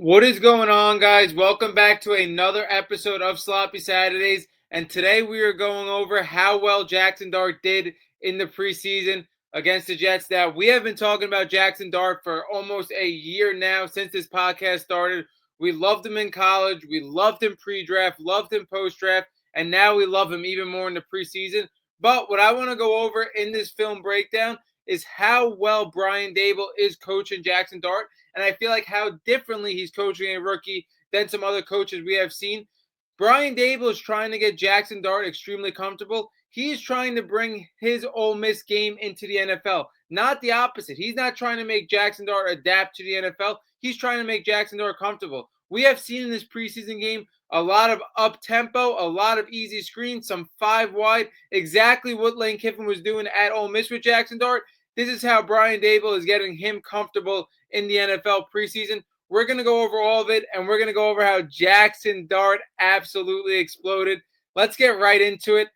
What is going on, guys? Welcome back to another episode of Sloppy Saturdays. And today we are going over how well Jaxson Dart did in the preseason against the Jets. Now, we have been talking about Jaxson Dart for almost a year now since this podcast started. We loved him in college. We loved him pre-draft, loved him post-draft, and now we love him even more in the preseason. But what I want to go over in this film breakdown is how well Brian Daboll is coaching Jaxson Dart. And I feel like how differently he's coaching a rookie than some other coaches we have seen. Brian Daboll is trying to get Jaxson Dart extremely comfortable. He is trying to bring his Ole Miss game into the NFL, not the opposite. He's not trying to make Jaxson Dart adapt to the NFL. He's trying to make Jaxson Dart comfortable. We have seen in this preseason game a lot of up-tempo, a lot of easy screens, some 5 wide, exactly what Lane Kiffin was doing at Ole Miss with Jaxson Dart. This is how Brian Daboll is getting him comfortable in the NFL preseason. We're going to go over all of it, and we're going to go over how Jaxson Dart absolutely exploded. Let's get right into it.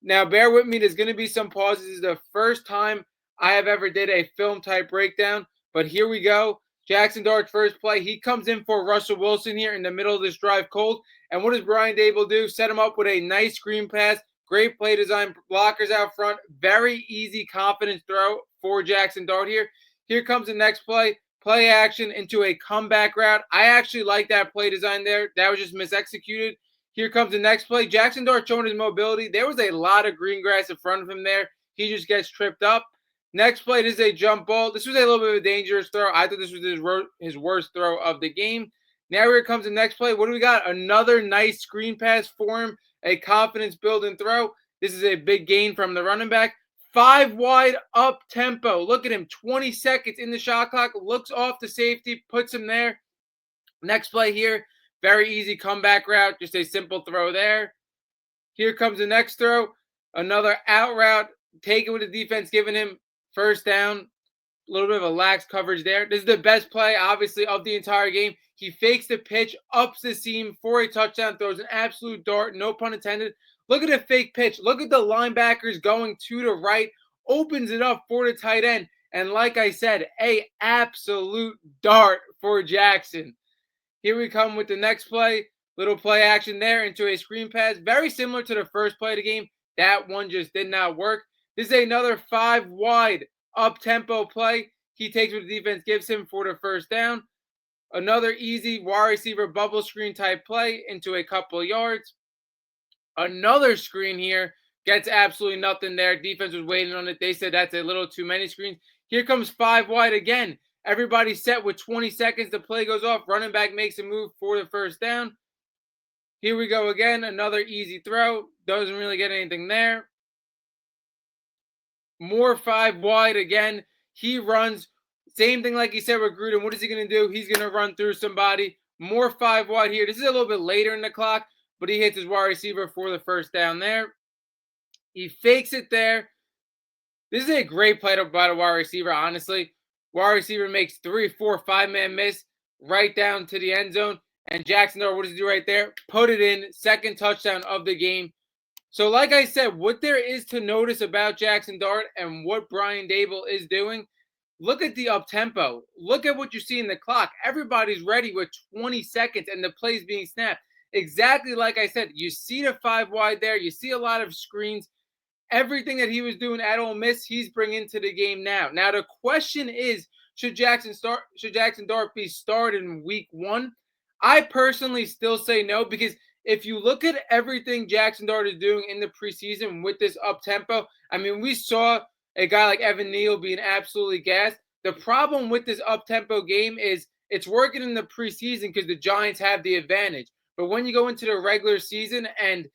Now, bear with me. There's going to be some pauses. This is the first time I have ever did a film-type breakdown, but here we go. Jaxson Dart's first play. He comes in for Russell Wilson here in the middle of this drive cold. And what does Brian Daboll do? Set him up with a nice screen pass. Great play design. Blockers out front. Very easy confidence throw for Jaxson Dart here. Here comes the next play. Play action into a comeback route. I actually like that play design there. That was just misexecuted. Here comes the next play. Jaxson Dart showing his mobility. There was a lot of green grass in front of him there. He just gets tripped up. Next play, this is a jump ball. This was a little bit of a dangerous throw. I thought this was his worst throw of the game. Now here comes the next play. What do we got? Another nice screen pass for him. A confidence-building throw. This is a big gain from the running back. 5 wide up tempo. Look at him. 20 seconds in the shot clock. Looks off the safety. Puts him there. Next play here. Very easy comeback route. Just a simple throw there. Here comes the next throw. Another out route. Take it with the defense giving him first down. A little bit of a lax coverage there. This is the best play, obviously, of the entire game. He fakes the pitch, ups the seam for a touchdown, throws an absolute dart, no pun intended. Look at the fake pitch. Look at the linebackers going to the right. Opens it up for the tight end. And like I said, a absolute dart for Jaxson. Here we come with the next play. Little play action there into a screen pass. Very similar to the first play of the game. That one just did not work. This is another 5 wide up-tempo play. He takes what the defense gives him for the first down. Another easy wide receiver bubble screen type play into a couple of yards. Another screen here. Gets absolutely nothing there. Defense was waiting on it. They said that's a little too many screens. Here comes 5 wide again. Everybody's set with 20 seconds. The play goes off. Running back makes a move for the first down. Here we go again. Another easy throw. Doesn't really get anything there. More 5 wide again. He runs. Same thing like he said with Gruden. What is he going to do? He's going to run through somebody. More 5 wide here. This is a little bit later in the clock, but he hits his wide receiver for the first down there. He fakes it there. This is a great play by the wide receiver, honestly. Wide receiver makes 3, 4, 5-man miss right down to the end zone. And Jaxson Dart, what does he do right there? Put it in. Second touchdown of the game. So like I said, what there is to notice about Jaxson Dart and what Brian Daboll is doing, look at the up-tempo. Look at what you see in the clock. Everybody's ready with 20 seconds and the play's being snapped. Exactly like I said, you see the 5 wide there. You see a lot of screens. Everything that he was doing at Ole Miss, he's bringing to the game now. Now, the question is, should Jaxson Dart be started in week 1? I personally still say no, because if you look at everything Jaxson Dart is doing in the preseason with this up-tempo, I mean, we saw a guy like Evan Neal being absolutely gassed. The problem with this up-tempo game is it's working in the preseason because the Giants have the advantage. But when you go into the regular season and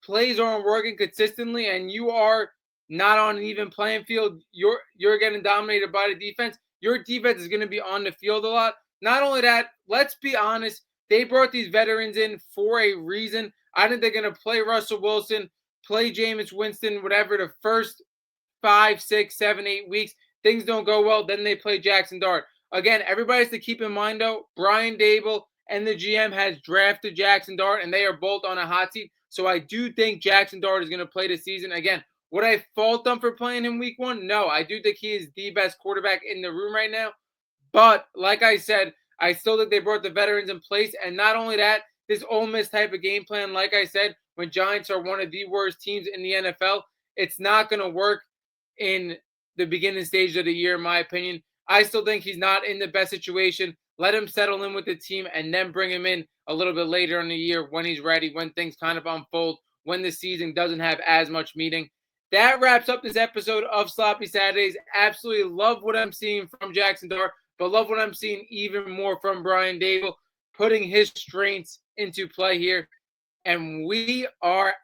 plays aren't working consistently and you are not on an even playing field, you're getting dominated by the defense. Your defense is going to be on the field a lot. Not only that, let's be honest, they brought these veterans in for a reason. I think they're going to play Russell Wilson, play Jameis Winston, whatever, the first 5, 6, 7, 8 weeks. Things don't go well, then they play Jaxson Dart. Again, everybody has to keep in mind, though, Brian Daboll and the GM has drafted Jaxson Dart, and they are both on a hot seat. So I do think Jaxson Dart is going to play this season. Again, would I fault them for playing him week 1? No, I do think he is the best quarterback in the room right now. But like I said, I still think they brought the veterans in place. And not only that, this Ole Miss type of game plan, like I said, when Giants are one of the worst teams in the NFL, it's not going to work in the beginning stage of the year, in my opinion. I still think he's not in the best situation. Let him settle in with the team and then bring him in a little bit later in the year when he's ready, when things kind of unfold, when the season doesn't have as much meaning. That wraps up this episode of Sloppy Saturdays. Absolutely love what I'm seeing from Jaxson Dart, but love what I'm seeing even more from Brian Daboll, putting his strengths into play here. And we are